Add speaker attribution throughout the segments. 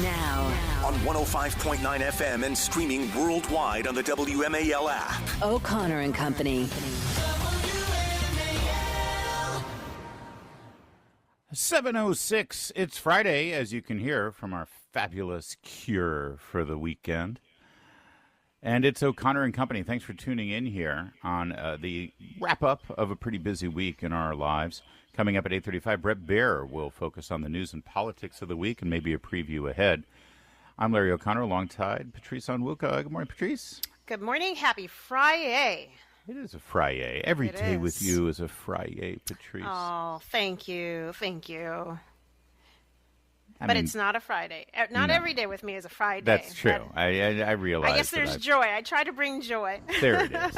Speaker 1: Now.
Speaker 2: On 105.9 FM and streaming worldwide on the WMAL app.
Speaker 1: O'Connor and Company.
Speaker 3: 7:06. It's Friday, as you can hear from our fabulous cure for the weekend. And it's O'Connor and Company. Thanks for tuning in here on the wrap-up of a pretty busy week in our lives. Coming up at 8:35, Brett Baer will focus on the news and politics of the week and maybe a preview ahead. I'm Larry O'Connor alongside Patrice Onwuka. Good morning, Patrice.
Speaker 4: Good morning. Happy Friday.
Speaker 3: It is a Friday. Every day with you is a Friday, Patrice.
Speaker 4: Oh, thank you. Thank you.
Speaker 3: I
Speaker 4: but
Speaker 3: mean,
Speaker 4: it's not a Friday. Not every day with me is a Friday.
Speaker 3: That's true. I realize.
Speaker 4: I guess there's joy. I try to bring joy.
Speaker 3: There it is.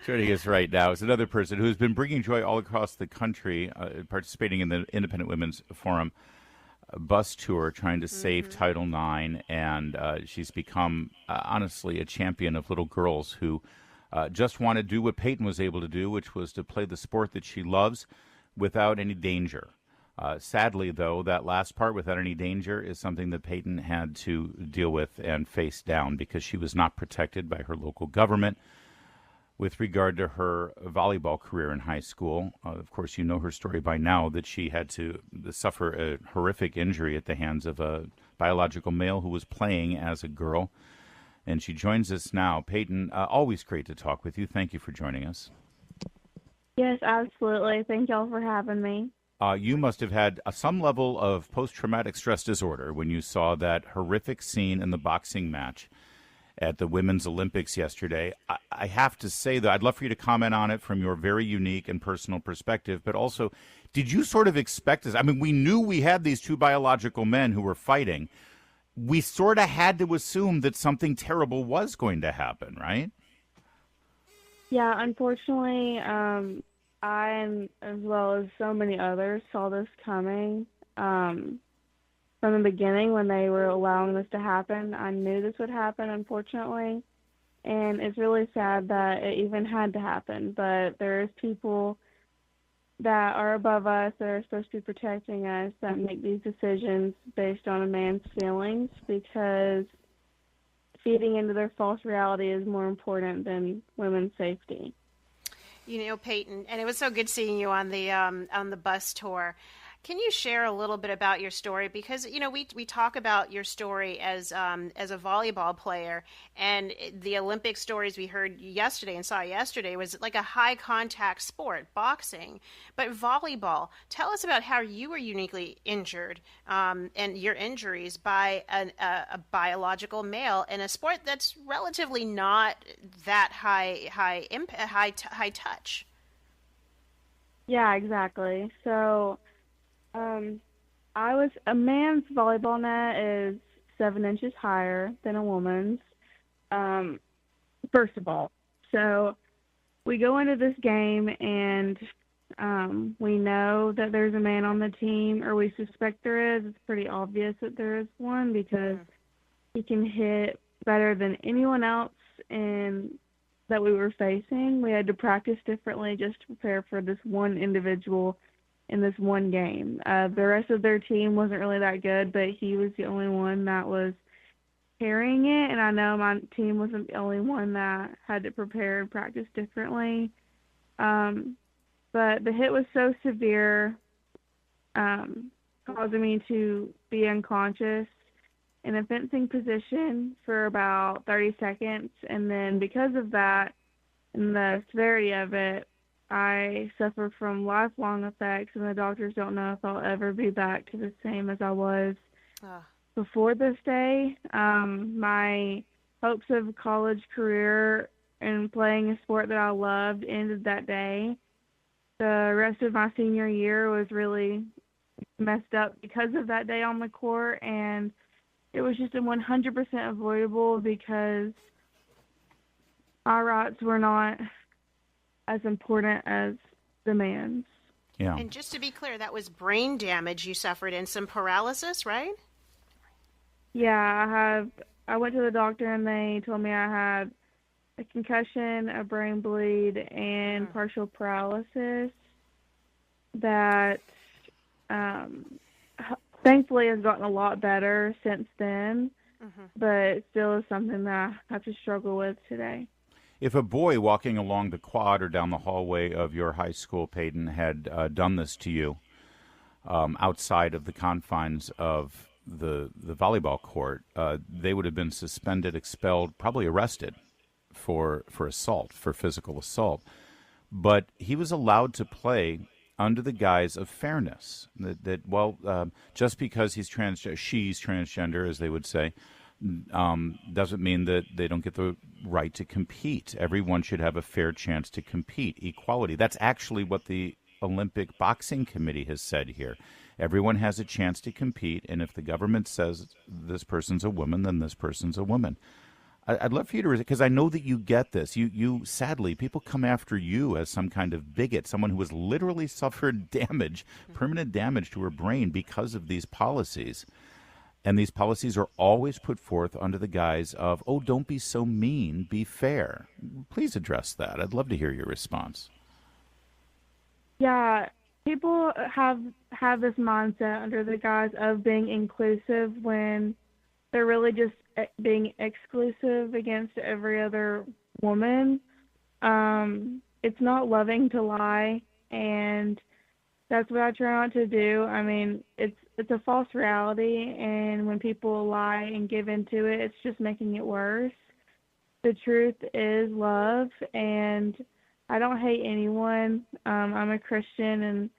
Speaker 3: Joining us right now is another person who's been bringing joy all across the country, participating in the Independent Women's Forum bus tour, trying to save Title IX, and she's become, honestly, a champion of little girls who just want to do what Payton was able to do, which was to play the sport that she loves without any danger. Sadly, though, that last part, without any danger, is something that Payton had to deal with and face down because she was not protected by her local government with regard to her volleyball career in high school. Of course, you know her story by now, that she had to suffer a horrific injury at the hands of a biological male who was playing as a girl. And she joins us now. Payton, always great to talk with you. Thank you for joining us.
Speaker 5: Yes, absolutely. Thank y'all for having me.
Speaker 3: You must have had some level of post-traumatic stress disorder when you saw that horrific scene in the boxing match at the Women's Olympics yesterday. I have to say, though, I'd love for you to comment on it from your very unique and personal perspective, but also, did you sort of expect this? I mean, we knew we had these two biological men who were fighting. We sort of had to assume that something terrible was going to happen, right?
Speaker 5: Yeah, unfortunately, I, as well as so many others, saw this coming from the beginning when they were allowing this to happen. I knew this would happen, unfortunately, and it's really sad that it even had to happen. But there's people that are above us that are supposed to be protecting us that make these decisions based on a man's feelings, because feeding into their false reality is more important than women's safety.
Speaker 4: You know, Payton, and it was so good seeing you on the bus tour. Can you share a little bit about your story? Because, you know, we talk about your story as a volleyball player, and the Olympic stories we heard yesterday and saw yesterday was like a high contact sport, boxing. But volleyball, tell us about how you were uniquely injured and your injuries by a biological male in a sport that's relatively not that high touch.
Speaker 5: Yeah, exactly. So a man's volleyball net is 7 inches higher than a woman's, first of all. So we go into this game and we know that there's a man on the team, or we suspect there is. It's pretty obvious that there is one because he can hit better than anyone else that we were facing. We had to practice differently just to prepare for this one individual in this one game. The rest of their team wasn't really that good, but he was the only one that was carrying it, and I know my team wasn't the only one that had to prepare and practice differently. But the hit was so severe, causing me to be unconscious in a fencing position for about 30 seconds, and then because of that and the severity of it, I suffer from lifelong effects, and the doctors don't know if I'll ever be back to the same as I was before this day. My hopes of a college career and playing a sport that I loved ended that day. The rest of my senior year was really messed up because of that day on the court, and it was just 100% avoidable because our rights were not as important as the man's.
Speaker 3: Yeah.
Speaker 4: And just to be clear, that was brain damage you suffered and some paralysis, right?
Speaker 5: Yeah, I went to the doctor and they told me I had a concussion, a brain bleed, and partial paralysis that thankfully has gotten a lot better since then, but it still is something that I have to struggle with today.
Speaker 3: If a boy walking along the quad or down the hallway of your high school, Payton, had done this to you outside of the confines of the volleyball court, they would have been suspended, expelled, probably arrested for assault, for physical assault. But he was allowed to play under the guise of fairness. Just because she's transgender, as they would say, doesn't mean that they don't get the right to compete. Everyone should have a fair chance to compete. Equality. That's actually what the Olympic Boxing Committee has said here. Everyone has a chance to compete, and if the government says this person's a woman, then this person's a woman. I'd love for you to, because I know that you get this. You sadly, people come after you as some kind of bigot, someone who has literally suffered damage, permanent damage to her brain because of these policies. And these policies are always put forth under the guise of, oh, don't be so mean, be fair. Please address that. I'd love to hear your response.
Speaker 5: Yeah, people have this mindset under the guise of being inclusive when they're really just being exclusive against every other woman. It's not loving to lie, and that's what I try not to do. I mean, it's a false reality, and when people lie and give into it, it's just making it worse. The truth is love, and I don't hate anyone. I'm a Christian, and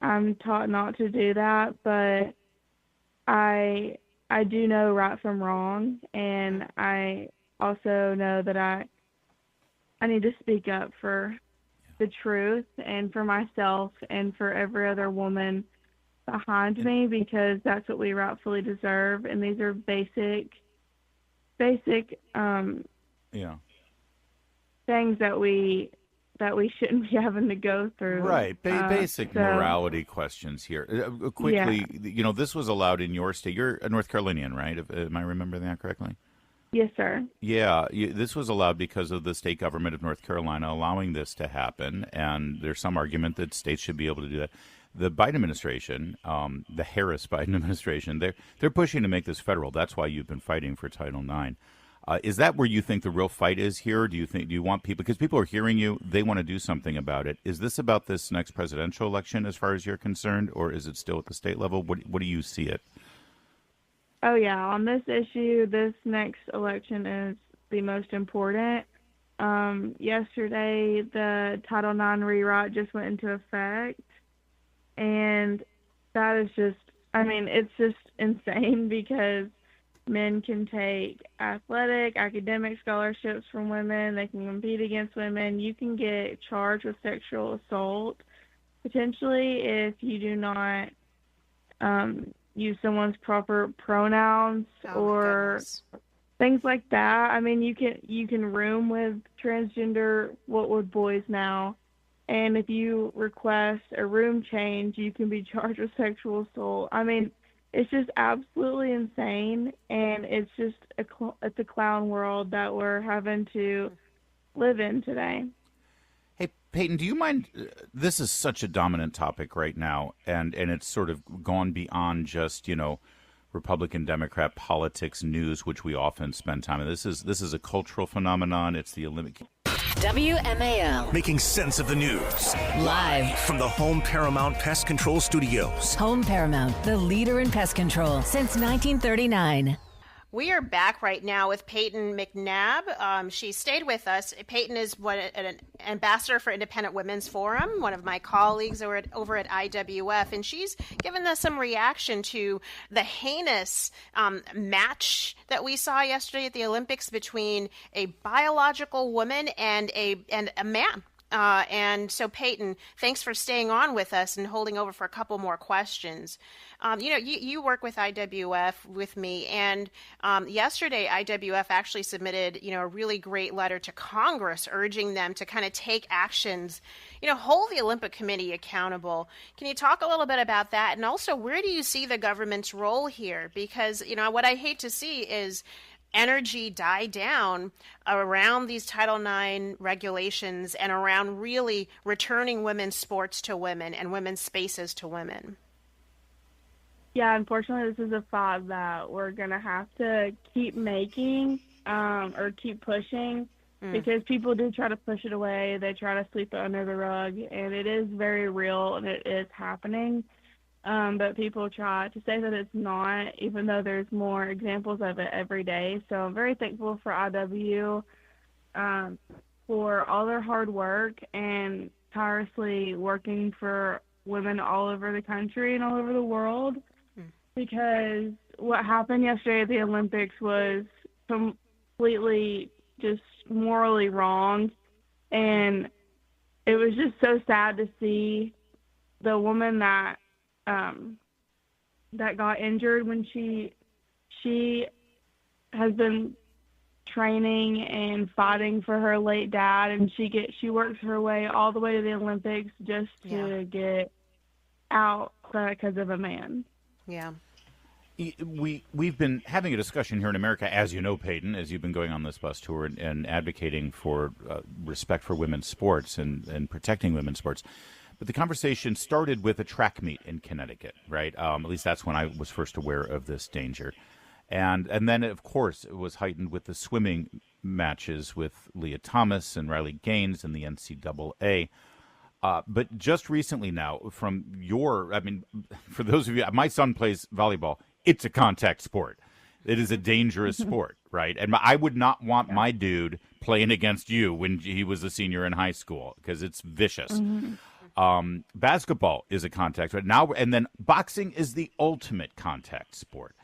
Speaker 5: I'm taught not to do that, but I do know right from wrong, and I also know that I need to speak up for the truth and for myself and for every other woman behind me, because that's what we rightfully deserve. And these are basic things that we shouldn't be having to go through.
Speaker 3: Right. Basic morality questions here. Quickly, this was allowed in your state. You're a North Carolinian, right? Am I remembering that correctly?
Speaker 5: Yes, sir.
Speaker 3: Yeah, this was allowed because of the state government of North Carolina allowing this to happen, and there's some argument that states should be able to do that. The Biden administration, the Harris-Biden administration, they're pushing to make this federal. That's why you've been fighting for Title IX. Is that where you think the real fight is here? Do you want people, because people are hearing you, they want to do something about it. Is this about this next presidential election as far as you're concerned, or is it still at the state level? What do you see it?
Speaker 5: Oh, yeah. On this issue, this next election is the most important. Yesterday, the Title IX rewrite just went into effect, and that is just, it's just insane, because men can take athletic, academic scholarships from women. They can compete against women. You can get charged with sexual assault, potentially, if you do not use someone's proper pronouns or things like that. You can room with transgender, what would boys now, and if you request a room change, you can be charged with sexual assault. It's just absolutely insane, and it's just it's a clown world that we're having to live in today.
Speaker 3: Hey, Payton, do you mind? This is such a dominant topic right now, and it's sort of gone beyond just, Republican, Democrat politics news, which we often spend time in. This is a cultural phenomenon. It's the Olympic.
Speaker 1: WMAL.
Speaker 2: Making sense of the news.
Speaker 1: Live
Speaker 2: From the Home Paramount Pest Control Studios.
Speaker 1: Home Paramount, the leader in pest control since 1939.
Speaker 4: We are back right now with Payton McNabb. She stayed with us. Payton is an ambassador for Independent Women's Forum, one of my colleagues over at IWF, and she's given us some reaction to the heinous match that we saw yesterday at the Olympics between a biological woman and a man. And so, Payton, thanks for staying on with us and holding over for a couple more questions. You work with IWF with me, and yesterday IWF actually submitted, a really great letter to Congress urging them to kind of take actions, hold the Olympic Committee accountable. Can you talk a little bit about that? And also, where do you see the government's role here? Because, what I hate to see is energy die down around these Title IX regulations and around really returning women's sports to women and women's spaces to women.
Speaker 5: Yeah, unfortunately, this is a fight that we're going to have to keep making or keep pushing because people do try to push it away. They try to sweep it under the rug, and it is very real and it is happening. But people try to say that it's not, even though there's more examples of it every day. So I'm very thankful for IW for all their hard work and tirelessly working for women all over the country and all over the world. Because what happened yesterday at the Olympics was completely just morally wrong. And it was just so sad to see the woman that got injured when she has been training and fighting for her late dad, and she works her way all the way to the Olympics just to get out because of a man.
Speaker 4: Yeah.
Speaker 3: We've been having a discussion here in America, as you know, Payton, as you've been going on this bus tour and advocating for respect for women's sports and protecting women's sports. But the conversation started with a track meet in Connecticut, right? At least that's when I was first aware of this danger. And then, of course, it was heightened with the swimming matches with Leah Thomas and Riley Gaines in the NCAA. But just recently now, for those of you, my son plays volleyball. It's a contact sport. It is a dangerous sport, right? And I would not want my dude playing against you when he was a senior in high school because it's vicious. Basketball is a contact sport now, and then boxing is the ultimate contact sport.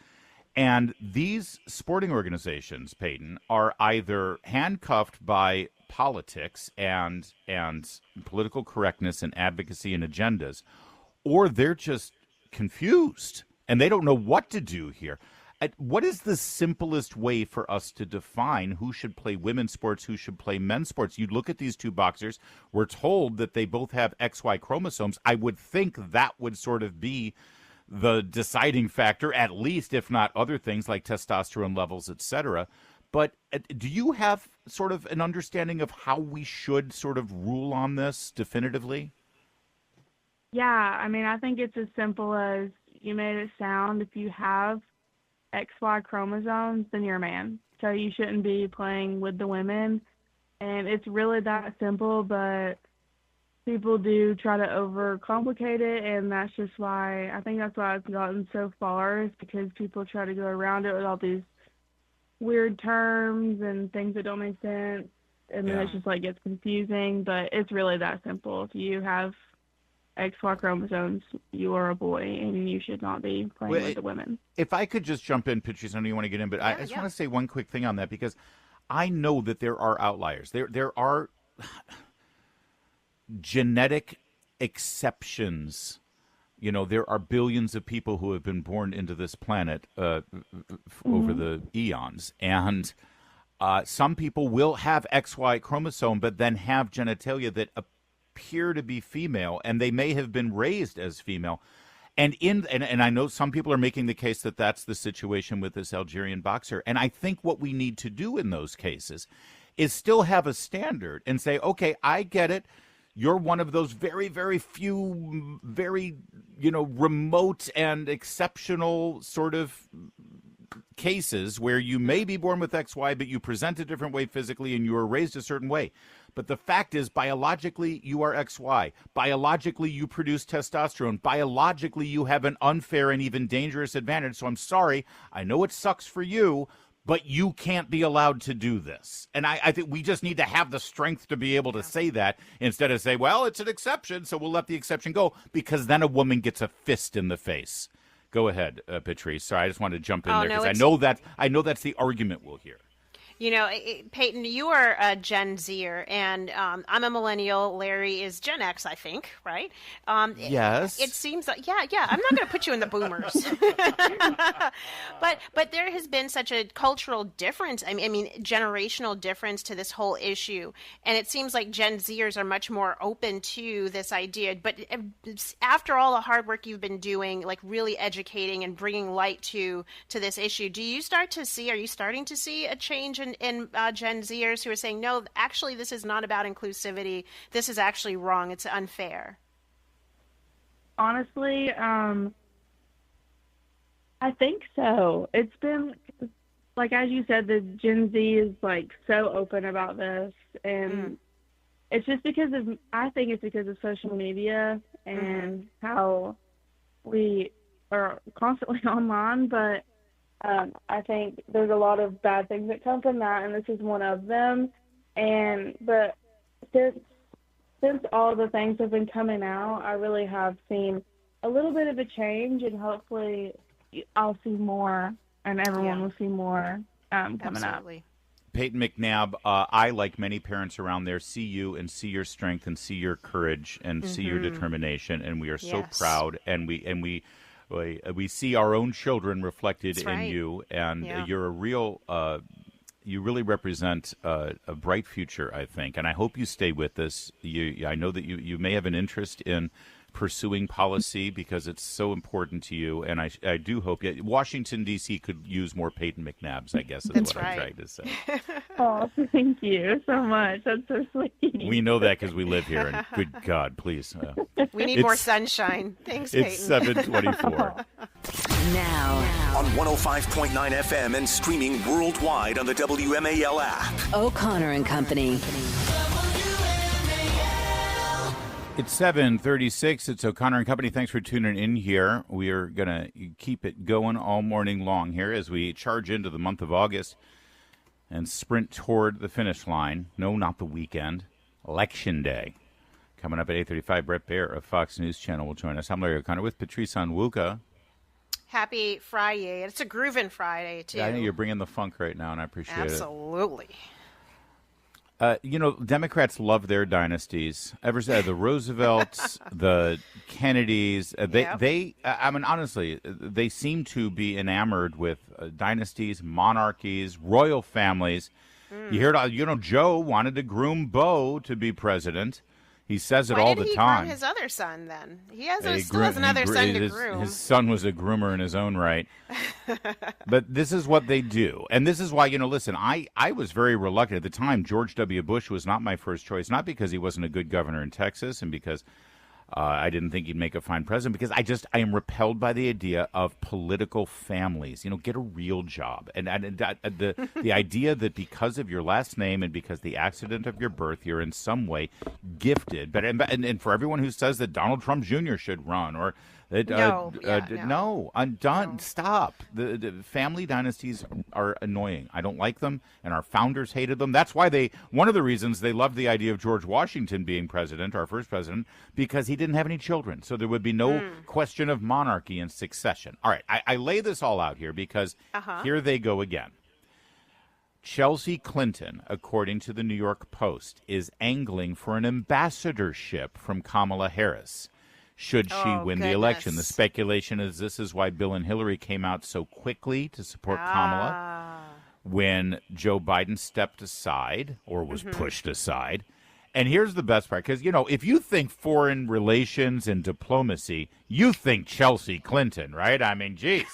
Speaker 3: And these sporting organizations, Payton, are either handcuffed by politics and political correctness and advocacy and agendas, or they're just confused and they don't know what to do here. What is the simplest way for us to define who should play women's sports, who should play men's sports? You look at these two boxers, we're told that they both have XY chromosomes. I would think that would sort of be the deciding factor, at least, if not other things like testosterone levels, etc. But do you have sort of an understanding of how we should sort of rule on this definitively?
Speaker 5: Yeah, I think it's as simple as you made it sound. If you have XY chromosomes, then you're a man. So you shouldn't be playing with the women. And it's really that simple, but people do try to overcomplicate it, and that's just why it's gotten so far, is because people try to go around it with all these weird terms and things that don't make sense, and then it's just gets confusing. But it's really that simple. If you have XY chromosomes, you are a boy, and you should not be playing with the women.
Speaker 3: If I could just jump in, Patrice, I know you want to get in, but I just want to say one quick thing on that, because I know that there are outliers. There are genetic exceptions. There are billions of people who have been born into this planet over the eons, and some people will have XY chromosome, but then have genitalia that appear to be female, and they may have been raised as female. And I know some people are making the case that that's the situation with this Algerian boxer. And I think what we need to do in those cases is still have a standard and say, okay, I get it. You're one of those very, very few, very, remote and exceptional sort of cases where you may be born with XY, but you present a different way physically and you were raised a certain way. But the fact is, biologically, you are XY. Biologically, you produce testosterone. Biologically, you have an unfair and even dangerous advantage. So I'm sorry. I know it sucks for you, but you can't be allowed to do this. And I think we just need to have the strength to be able to say that instead of say, well, it's an exception, so we'll let the exception go, because then a woman gets a fist in the face. Go ahead, Patrice. Sorry, I just wanted to jump in there because I know that's the argument we'll hear.
Speaker 4: Payton, you are a Gen Zer, and I'm a millennial. Larry is Gen X, I think, right?
Speaker 3: Yes.
Speaker 4: It seems like, yeah. I'm not going to put you in the boomers. But there has been such a cultural difference, I mean, generational difference to this whole issue. And it seems like Gen Zers are much more open to this idea. But after all the hard work you've been doing, like really educating and bringing light to this issue, are you starting to see a change in Gen Zers who are saying, no, actually, this is not about inclusivity. This is actually wrong. It's unfair.
Speaker 5: Honestly, I think so. It's been, like, as you said, the Gen Z is, like, so open about this. And it's just because of, I think it's because of social media and how we are constantly online. But I think there's a lot of bad things that come from that, and this is one of them. But since all the things have been coming out, I really have seen a little bit of a change, and hopefully I'll see more, and everyone will see more coming up.
Speaker 3: Payton McNabb, I, like many parents around there, see you and see your strength and see your courage and see your determination, and we are so proud, and we see our own children reflected in you, and you're a real. You really represent a bright future, I think, and I hope you stay with us. I know that you may have an interest in pursuing policy because it's so important to you, and I do hope that Washington, D.C. could use more Payton McNabbs, I guess is what I'm trying to say.
Speaker 5: Oh, thank you so much. That's so sweet.
Speaker 3: We know that because we live here, and good God, please.
Speaker 4: We need more sunshine. Thanks, Payton.
Speaker 3: It's 7:24.
Speaker 1: Now
Speaker 2: on 105.9 FM and streaming worldwide on the WMAL app.
Speaker 1: O'Connor and Company.
Speaker 3: It's 7:36. It's O'Connor and Company. Thanks for tuning in here. We are going to keep it going all morning long here as we charge into the month of August and sprint toward the finish line. No, not the weekend. Election Day. Coming up at 8:35, Brett Baer of Fox News Channel will join us. I'm Larry O'Connor with Patrice Onwuka.
Speaker 4: Happy Friday. It's a groovin' Friday, too.
Speaker 3: Yeah, I know you're bringing the funk right now, and I appreciate it.
Speaker 4: Absolutely.
Speaker 3: Democrats love their dynasties. Ever since the Roosevelts, the Kennedys, honestly, they seem to be enamored with dynasties, monarchies, royal families. You hear, Joe wanted to groom Beau to be president. He says it all the time.
Speaker 4: Why didn't he groom his other son then? He still has another son to groom.
Speaker 3: His son was a groomer in his own right. But this is what they do. And this is why, listen, I was very reluctant at the time. George W. Bush was not my first choice, not because he wasn't a good governor in Texas and because I didn't think he'd make a fine president, because I am repelled by the idea of political families. Get a real job. And the idea that because of your last name and because the accident of your birth, you're in some way gifted. And for everyone who says that Donald Trump Jr. should run or no, I'm done. No. Stop. The family dynasties are annoying. I don't like them, and our founders hated them. That's why one of the reasons they loved the idea of George Washington being president, our first president, because he didn't have any children. So there would be no question of monarchy and succession. All right, I lay this all out here because here they go again. Chelsea Clinton, according to the New York Post, is angling for an ambassadorship from Kamala Harris. Should she win the election? The speculation is this is why Bill and Hillary came out so quickly to support Kamala when Joe Biden stepped aside or was pushed aside. And here's the best part, because, if you think foreign relations and diplomacy, you think Chelsea Clinton, right? I mean, geez.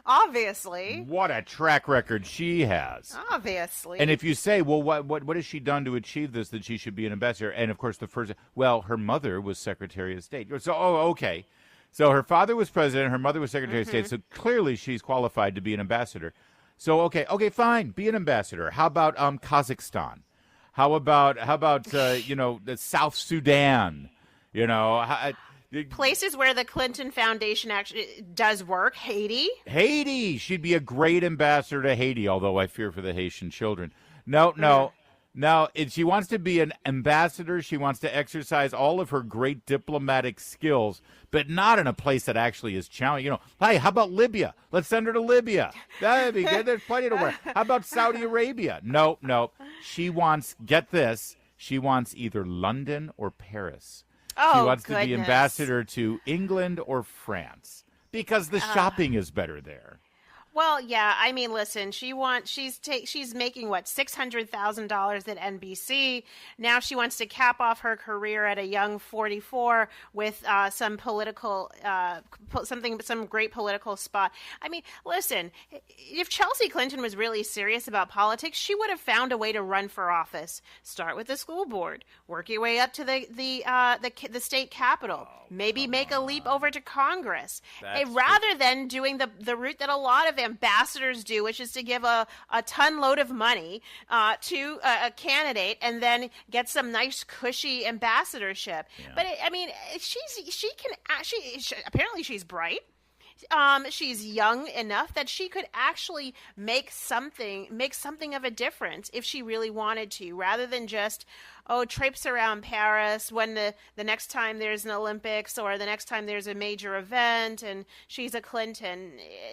Speaker 4: Obviously.
Speaker 3: What a track record she has.
Speaker 4: Obviously.
Speaker 3: And if you say, well, what has she done to achieve this, that she should be an ambassador? And, of course, her mother was Secretary of State. So, okay. So her father was president, her mother was Secretary of State, so clearly she's qualified to be an ambassador. So, okay, fine, be an ambassador. How about Kazakhstan? How about the South Sudan?
Speaker 4: Places where the Clinton Foundation actually does work. Haiti.
Speaker 3: She'd be a great ambassador to Haiti, although I fear for the Haitian children. No. If she wants to be an ambassador, she wants to exercise all of her great diplomatic skills, but not in a place that actually is challenging. Hey, how about Libya? Let's send her to Libya. That'd be good. There's plenty to work. How about Saudi Arabia? No. She wants, get this, she wants either London or Paris. She wants to be ambassador to England or France because the shopping is better there.
Speaker 4: Well, yeah. I mean, listen. She's making what, $600,000 at NBC. Now she wants to cap off her career at a young 44 with some great political spot. I mean, listen. If Chelsea Clinton was really serious about politics, she would have found a way to run for office. Start with the school board, work your way up to the state capitol. Maybe make a leap over to Congress, rather than doing the route that a lot of ambassadors do, which is to give a ton load of money to a candidate and then get some nice cushy ambassadorship. Yeah. But apparently she's bright. She's young enough that she could actually make something of a difference if she really wanted to, rather than just traipse around Paris when the next time there's an Olympics or the next time there's a major event and she's a Clinton.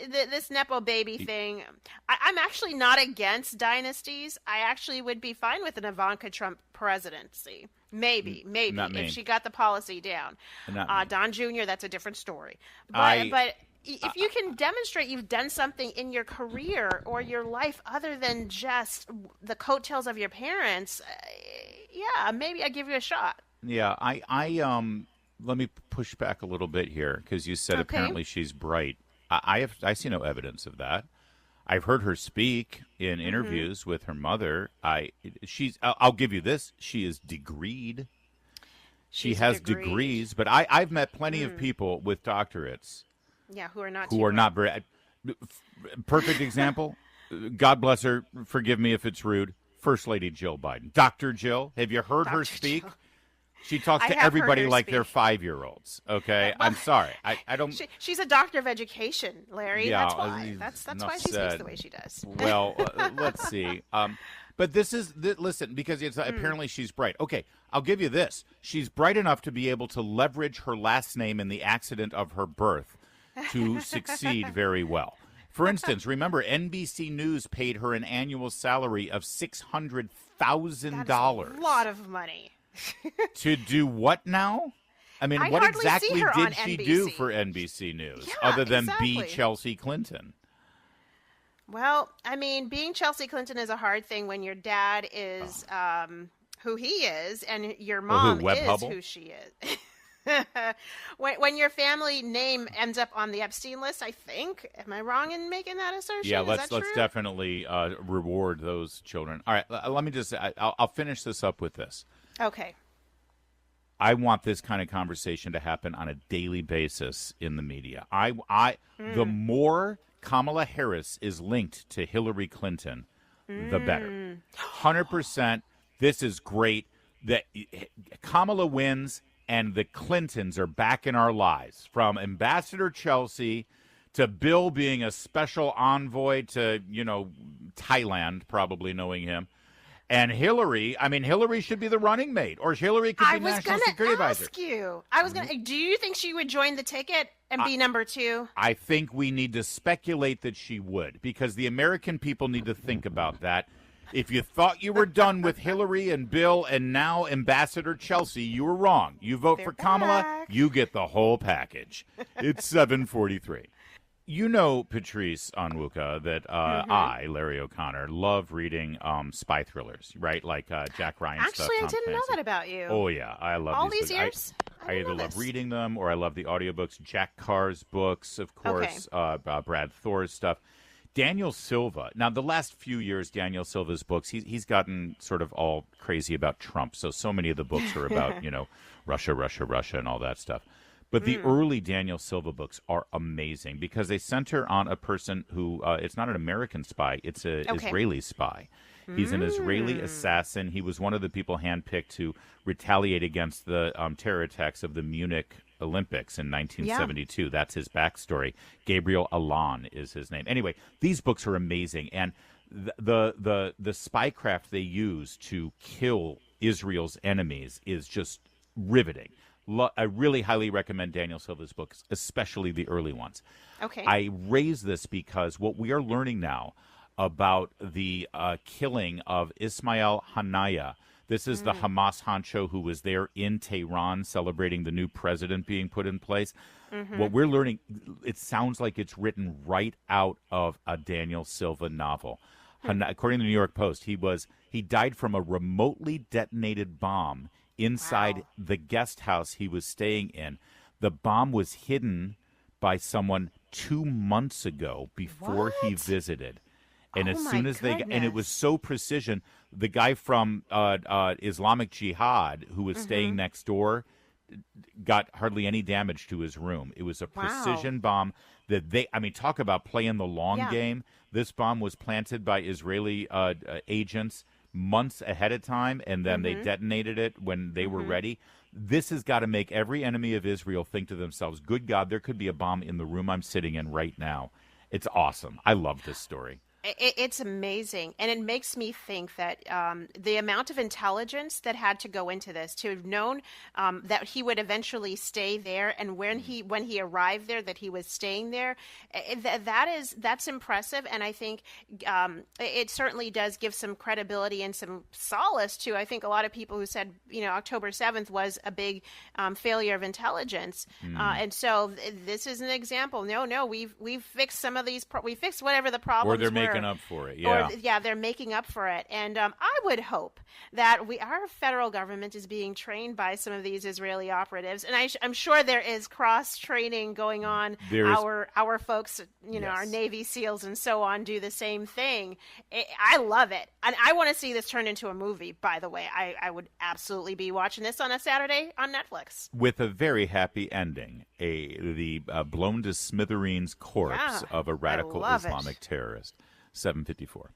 Speaker 4: This Nepo baby thing, I'm actually not against dynasties. I actually would be fine with an Ivanka Trump presidency. Maybe if she got the policy down. Don Jr., that's a different story. But if you can demonstrate you've done something in your career or your life other than just the coattails of your parents, maybe I give you a shot.
Speaker 3: Yeah, I let me push back a little bit here because you said apparently she's bright. I see no evidence of that. I've heard her speak in interviews with her mother. I'll give you this: she is degreed. She has degrees, but I've met plenty of people with doctorates.
Speaker 4: Yeah, who are not
Speaker 3: very. Perfect example. God bless her. Forgive me if it's rude. First Lady Jill Biden, Dr. Jill. Have you heard her speak?
Speaker 4: Jill.
Speaker 3: She talks to everybody like they're 5-year-olds. Okay, I'm sorry. I don't.
Speaker 4: She's a doctor of education, Larry.
Speaker 3: Yeah,
Speaker 4: that's why. That's why she speaks the way she does.
Speaker 3: Well, let's see. But listen, because it's apparently she's bright. Okay, I'll give you this. She's bright enough to be able to leverage her last name in the accident of her birth to succeed very well. For instance, remember NBC News paid her an annual salary of $600,000.
Speaker 4: That's a lot of money.
Speaker 3: To do what now? I mean, what exactly did she do for NBC News other than be Chelsea Clinton?
Speaker 4: Well, I mean, being Chelsea Clinton is a hard thing when your dad is who he is and your mom is who she is. When your family name ends up on the Epstein list, I think. Am I wrong in making that assertion?
Speaker 3: Yeah, let's definitely reward those children. All right, let me just. I'll finish this up with this.
Speaker 4: Okay.
Speaker 3: I want this kind of conversation to happen on a daily basis in the media. The more Kamala Harris is linked to Hillary Clinton, the better. 100%. This is great. That Kamala wins. And the Clintons are back in our lives, from Ambassador Chelsea to Bill being a special envoy to, Thailand, probably knowing him. And Hillary, Hillary should be the running mate, or Hillary could be National Security Advisor.
Speaker 4: I was going to ask you. Do you think she would join the ticket and be number 2?
Speaker 3: I think we need to speculate that she would, because the American people need to think about that. If you thought you were done with Hillary and Bill and now Ambassador Chelsea, you were wrong. You vote for Kamala, you get the whole package. It's 7:43. You know, Patrice Onwuka, that I, Larry O'Connor, love reading spy thrillers, right? Like Jack Ryan stuff.
Speaker 4: Actually, I didn't know that about you.
Speaker 3: Oh, yeah. I love
Speaker 4: all these years.
Speaker 3: I either love reading them or I love the audiobooks. Jack Carr's books, of course, Brad Thor's stuff. Daniel Silva. Now, the last few years, Daniel Silva's books, he's gotten sort of all crazy about Trump. So many of the books are about, Russia, and all that stuff. But the early Daniel Silva books are amazing because they center on a person who, it's not an American spy, it's an Israeli spy. He's an Israeli assassin. He was one of the people handpicked to retaliate against the terror attacks of the Munich Olympics in 1972. Yeah. That's his backstory. Gabriel Alon is his name. Anyway, these books are amazing, and the spycraft they use to kill Israel's enemies is just riveting. I really highly recommend Daniel Silva's books, especially the early ones.
Speaker 4: Okay.
Speaker 3: I raise this because what we are learning now about the killing of Ismail Haniyeh. This is the Hamas honcho who was there in Tehran celebrating the new president being put in place. What we're learning, it sounds like it's written right out of a Daniel Silva novel. According to the New York Post, he died from a remotely detonated bomb inside the guest house he was staying in. The bomb was hidden by someone 2 months ago before he visited. And as soon as and it was so precision, the guy from Islamic Jihad who was staying next door got hardly any damage to his room. It was a precision bomb that talk about playing the long game. This bomb was planted by Israeli agents months ahead of time, and then they detonated it when they were ready. This has got to make every enemy of Israel think to themselves, good God, there could be a bomb in the room I'm sitting in right now. It's awesome. I love this story.
Speaker 4: It's amazing, and it makes me think that the amount of intelligence that had to go into this, to have known that he would eventually stay there, and when he arrived there, that he was staying there, that's impressive, and I think it certainly does give some credibility and some solace to, I think, a lot of people who said, October 7th was a big failure of intelligence, and so this is an example. No, we've fixed some of these. We fixed whatever the problems were.
Speaker 3: Making up for it, yeah.
Speaker 4: They're making up for it, and I would hope that our federal government is being trained by some of these Israeli operatives, and I'm sure there is cross training going on. Our folks, our Navy SEALs and so on, do the same thing. I love it, and I want to see this turned into a movie. By the way, I would absolutely be watching this on a Saturday on Netflix
Speaker 3: with a very happy ending. The blown to smithereens corpse of a radical Islamic terrorist. 7:54.